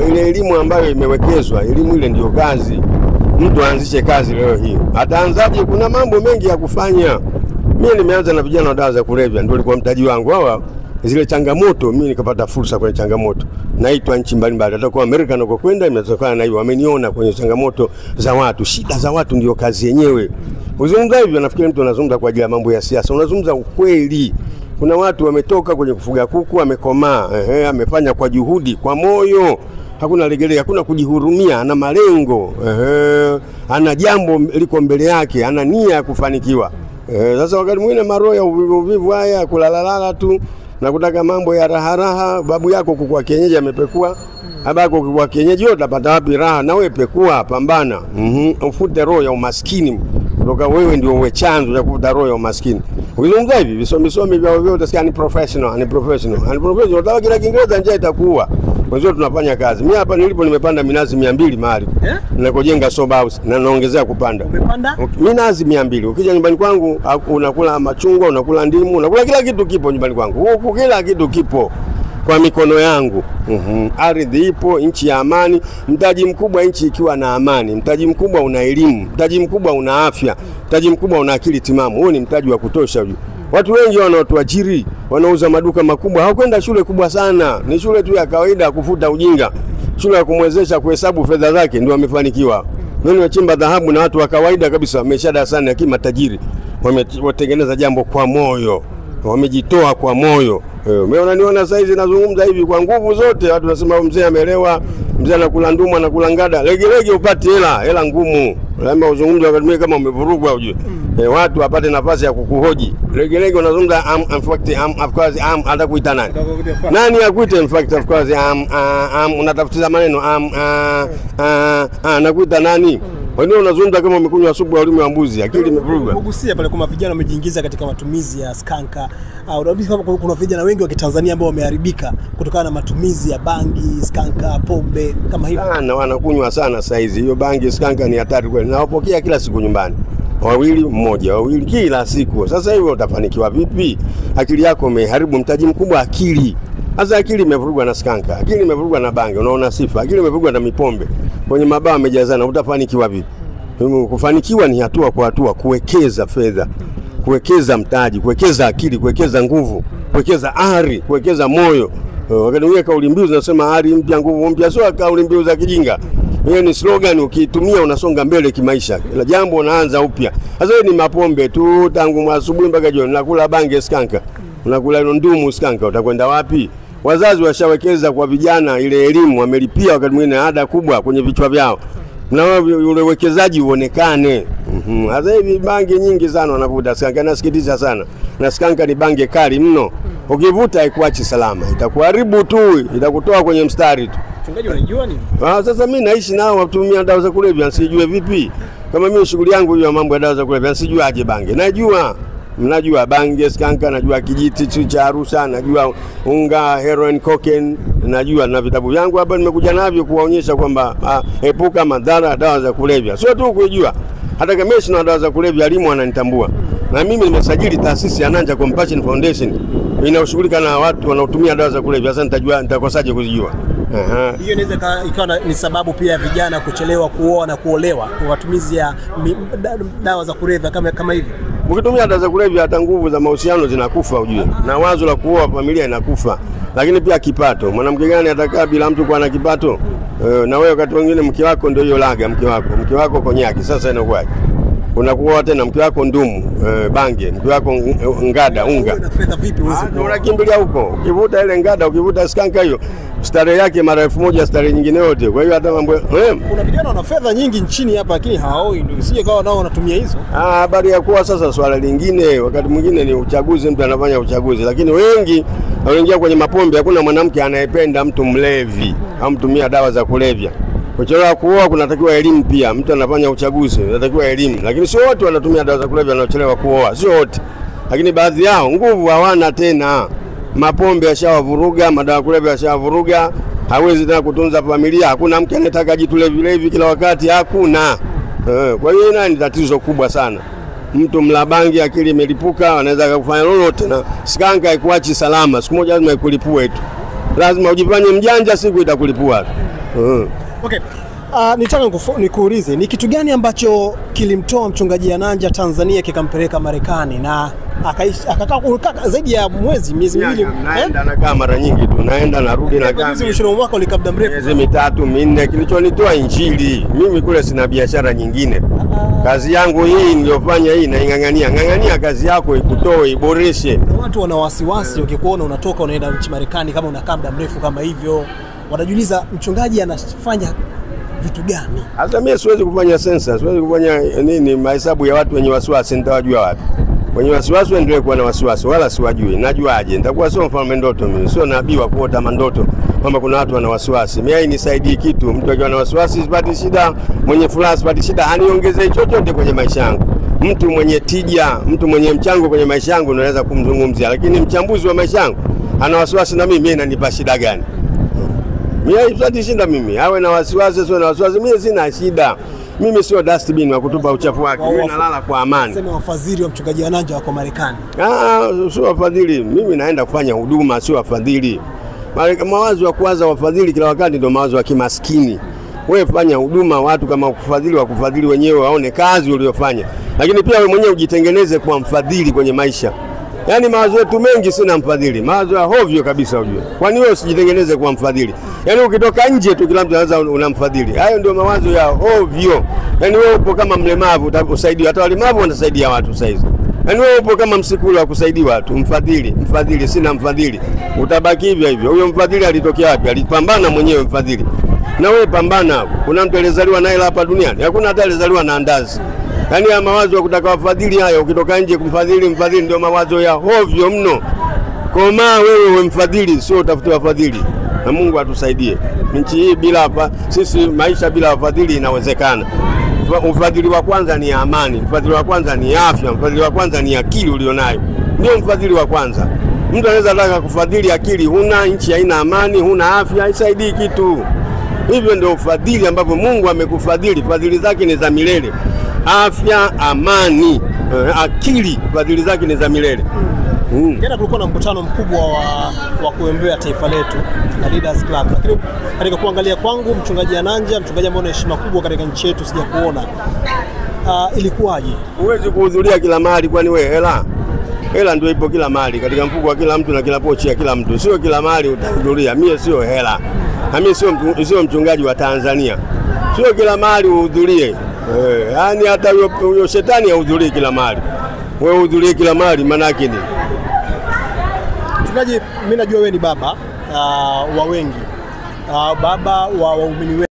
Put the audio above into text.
Ile elimu ambayo imewekezwa, elimu ile ndio kazi. Mtu aanzishe kazi leo hii. Ataanzaje? Kuna mambo mengi ya kufanya. Mimi nimeanza na vijana wa dawa za kulevya, ndio ilikuwa mtaji wangu. Hawa zile changamoto mimi nikapata fursa kwenye changamoto. Naitwa nchi mbalimbali. Hata kwa Amerika nako kwenda imetokana na hiyo. Wameniona kwenye changamoto za watu. Shida za watu ndio kazi yenyewe. Uzungumza hivyo nafikiri mtu anazungumza kwa ajili ya mambo ya siasa. Unazungumza ukweli. Kuna watu wametoka kwenye kufuga kuku, amekomaa, amefanya kwa juhudi, kwa moyo. Hakuna legelea, hakuna kujihurumia, ana malengo, ana jambo liko mbele yake, ana nia ya kufanikiwa. Sasa wakati mwingine maroho ya uvivu haya kulalalala tu na kutaka mambo ya raha, babu yako kukua kienyeji amepekua, babako kukua kienyeji yote utapata wapi raha? Na wewe pekua, pambana. Ufute roho ya umaskini. Kutoka wewe ndio uwe chanzo cha kufuta roho ya umaskini. Ukizungumza hivi visomi vya ovyo utasikia ni professional. Utawa kila Kiingereza njia itakuwa. Mwanzo tunafanya kazi. Mimi hapa nilipo nimepanda minazi 200 mahali. Ninakojenga sob house na naongezea kupanda. Umepanda? Minazi 200. Ukija nyumbani kwangu unakula machungwa, unakula ndimu, unakula kila kitu kipo nyumbani kwangu. Huko kila kitu kipo kwa mikono yangu. Ardhi ipo, nchi ya amani. Mtaji mkubwa nchi ikiwa na amani. Mtaji mkubwa una elimu. Mtaji mkubwa una afya. Mtaji mkubwa una akili timamu. Huo ni mtaji wa kutosha huo. Watu wengi wanaotuajiri, wanauza maduka makubwa, hawakwenda shule kubwa sana. Ni shule tu ya kawaida kufuta ujinga. Shule ya kumwezesha kuhesabu fedha zake ndio wamefanikiwa. Mimi nimechimba dhahabu na watu wa kawaida kabisa wameshada sana lakini matajiri. Wametengeneza jambo kwa moyo. Wamejitoa kwa moyo. Umeona niona saizi nazungumza hivi kwa nguvu zote. Watu wanasema mzee amelewa, mzee anakula ndumu, anakula ngada. Lege upate hela ngumu. Lazima uzungumze wakati mwingine kama umevurugwa ujue. Watu wapate nafasi ya kukuhoji. Lege unazungumza of course atakuita nani? Nani akuite in fact of course unatafutiza maneno nakuita nani? Wewe unazungumza kama umekunywa supu ya ulimi wa mbuzi, akili imevurugwa. Ugusia pale kwa vijana wamejiingiza katika matumizi ya skanka. Unajua kama kuna vijana wengi wa Kitanzania ambao wameharibika kutokana na matumizi ya bangi, skanka, pombe kama hivyo. Na wanakunywa sana saizi. Hiyo bangi, skanka ni hatari kweli. Nawapokea kila siku nyumbani. Wawili kila siku. Sasa hivyo utafanikiwa vipi? Akili yako imeharibu mtaji mkubwa akili. Sasa akili imevurugwa na skanka, akili imevurugwa na bangi, unaona sifa, akili imevurugwa na mipombe. Kwenye mabaa amejazana, utafanikiwa vipi? Kufanikiwa ni hatua kwa hatua, kuwekeza fedha, kuwekeza mtaji, kuwekeza akili, kuwekeza nguvu, kuwekeza ari, kuwekeza moyo. Wakati mwingine kauli mbiu zinasema ari mpya, nguvu mpya, sio kauli mbiu za kijinga. Hiyo ni slogan, ukiitumia unasonga mbele kimaisha. Kila jambo unaanza upya. Sasa ni mapombe tu tangu asubuhi mpaka jioni, nakula bangi skanka, unakula ndumu skanka, utakwenda wapi? Wazazi washawekeza kwa vijana ile elimu, wamelipia wakati mwingine ada kubwa kwenye vichwa vyao. Na ule uwekezaji uonekane. Sasa hivi bangi nyingi sana wanavuta skanka, nasikitisha sana. Na skanka ni bangi kali mno. Ukivuta haikuachi salama, itakuharibu tu, itakutoa kwenye mstari tu. Mchungaji unajua nini? Sasa mimi naishi nao watumia dawa za kulevya, sijue vipi. Kama mimi shughuli yangu hiyo mambo ya dawa za kulevya, sijui aje bangi. Najua bangi, skanka, najua kijiti cha Arusha, najua unga, heroin, cocaine, najua na vitabu vyangu hapa nimekuja navyo kuwaonyesha kwamba epuka madhara dawa za kulevya. Sio tu kujua. Hata kama sina dawa za kulevya, elimu ananitambua. Na mimi nimesajili taasisi ya Nanja Compassion Foundation inayoshughulika na watu wanaotumia dawa za kulevya. Sasa nitajua nitakosaje kuzijua. Hiyo inaweza ikawa ni sababu pia ya vijana kuchelewa kuoa na kuolewa kwa matumizi ya dawa za kulevya kama hivi. Ukitumia dawa za kulevya hata nguvu za mahusiano zinakufa ujue. Na wazo la kuoa familia inakufa. Lakini pia kipato. Mwanamke gani atakaa bila mtu kuwa na kipato? Na wewe wakati mwingine mke wako ndio hiyo laga mke wako konyaki. Sasa inakuwaje? Unakuwa tena mke wako ndumu, bange, mke wako ngada, unga. Una fedha vipi uweze kuoa? Unakimbilia huko. Ukivuta ile ngada, ukivuta skanka hiyo, starehe yake mara 1000 starehe nyingine yote. Kwa hiyo hata mambo kuna vijana wana fedha nyingi nchini hapa lakini hawaoi, ndio usije kawa nao wanatumia hizo. Habari ya kuwa sasa swala lingine, wakati mwingine ni uchaguzi, mtu anafanya uchaguzi, lakini wengi wanaingia kwenye mapombe. Hakuna mwanamke anayependa mtu mlevi au mtumia dawa za kulevya. Kuchelewa kuoa kunatakiwa elimu pia. Mtu anafanya uchaguzi, unatakiwa elimu. Lakini sio wote wanatumia dawa za kulevya wanaochelewa kuoa, sio wote. Lakini baadhi yao nguvu hawana tena. Mapombe yashawavuruga, madawa kulevya yashawavuruga, hawezi tena kutunza familia. Hakuna mke anayetaka jitulevi kila wakati, hakuna. Kwa hiyo ni tatizo kubwa sana. Mtu mlabangi akili imelipuka, anaweza kufanya lolote na skanka haikuachi salama. Siku moja lazima ikulipue tu. lazima ujifanye mjanja, siku itakulipua. Okay. Nitaka nikuulize ni kitu gani ambacho kilimtoa mchungaji Ananja Tanzania kikampeleka Marekani na akakaa zaidi ya miezi miwili? Naenda nakaa mara nyingi tu, naenda narudi na kama mwisho wa mwaka ulikaa muda mrefu, miezi 3 4. Kilichonitoa Injili. Mimi kule sina biashara nyingine. Kazi yangu hii niliyofanya hii ng'ang'ania kazi yako ikutoe, iboreshe. Watu wana wasiwasi ukikuona unatoka unaenda nchi Marekani kama unakaa muda mrefu kama hivyo, wanajiuliza mchungaji anafanya vitu gani? Hata mimi siwezi kufanya sensa, siwezi kufanya mahesabu ya watu wenye wasiwasi, nitawajua wapi? Wenye wasiwasi ndio kuwa na wasiwasi, wala siwajui. Najuaje? Nitakuwa sio mfalme ndoto mimi, sio nabii wa kuota mandoto kwamba kuna watu wana wasiwasi. Mimi hainisaidii kitu. Mtu akiwa na wasiwasi sipati shida, mwenye furaha sipati shida, aniongezee chochote kwenye maisha yangu. Mtu mwenye tija, mtu mwenye mchango kwenye maisha yangu naweza kumzungumzia, lakini mchambuzi wa maisha yangu ana wasiwasi na mimi inanipa shida gani? Mimi sipati shida mimi. Awe na wasiwasi, sio na wasiwasi, mimi sina shida. Mimi sio dustbin wa kutupa uchafu wake. Mimi nalala kwa amani. Sema wafadhili wa mchungaji Ananja wako Marekani. Sio wafadhili. Mimi naenda kufanya huduma, sio wafadhili. Mawazo ya kwanza wafadhili kila wakati ndio mawazo ya kimaskini. Wewe fanya huduma, watu kama wakufadhili wenyewe waone kazi uliyofanya. Lakini pia wewe mwenyewe ujitengeneze kuwa mfadhili kwenye maisha. Yaani mawazo yetu mengi sina mfadhili. Mawazo ya hovyo kabisa ujue. Kwani wewe usijitengeneze kuwa mfadhili? Yaani ukitoka nje tu kila mtu anaweza unamfadhili. Hayo ndio mawazo ya hovyo. Yaani wewe upo kama mlemavu utakusaidia, hata walemavu wanasaidia watu saizi. Yaani wewe upo kama msikulu wa kusaidia watu, mfadhili, sina mfadhili. Utabaki hivyo hivyo. Huyo mfadhili alitokea wapi? Alipambana mwenyewe mfadhili. Na wewe pambana. Kuna mtu alizaliwa naye hapa duniani? Hakuna hata alizaliwa na andazi. Yaani ya mawazo ya kutaka wafadhili haya, ukitoka nje kumfadhili ndio mawazo ya hovyo mno. Koma wewe mfadhili, sio utafute wafadhili. Na Mungu atusaidie. Nchi hii bila sisi maisha bila wafadhili inawezekana. Ufadhili wa kwanza ni amani, ufadhili wa kwanza ni afya, ufadhili wa kwanza ni akili ulionayo. Ndio mfadhili wa kwanza. Mtu anaweza taka kufadhili akili, huna nchi haina amani, huna afya, haisaidii kitu. Hivyo ndio ufadhili ambapo Mungu amekufadhili, fadhili zake ni za milele. Afya, amani, akili, fadhili zake ni za milele. Jana kulikuwa na mkutano mkubwa wa kuombea taifa letu na Leaders Club. Lakini katika kuangalia kwangu mchungaji Ananja, mchungaji ambaye ana heshima kubwa katika nchi yetu sijakuona. Ilikuwaje? Huwezi kuhudhuria kila mahali kwani wewe hela? Hela ndio ipo kila mahali katika mfuko wa kila mtu na kila pochi ya kila mtu. Sio kila mahali utahudhuria. Mimi sio hela. Na mimi sio mchungaji wa Tanzania. Sio kila mahali uhudhurie. Yaani hata huyo shetani hahudhurii kila mahali. Wewe uhudhurie kila mahali maana yake nini? Mchungaji, mimi najua wewe ni baba wa wengi. Baba wa waumini wengi.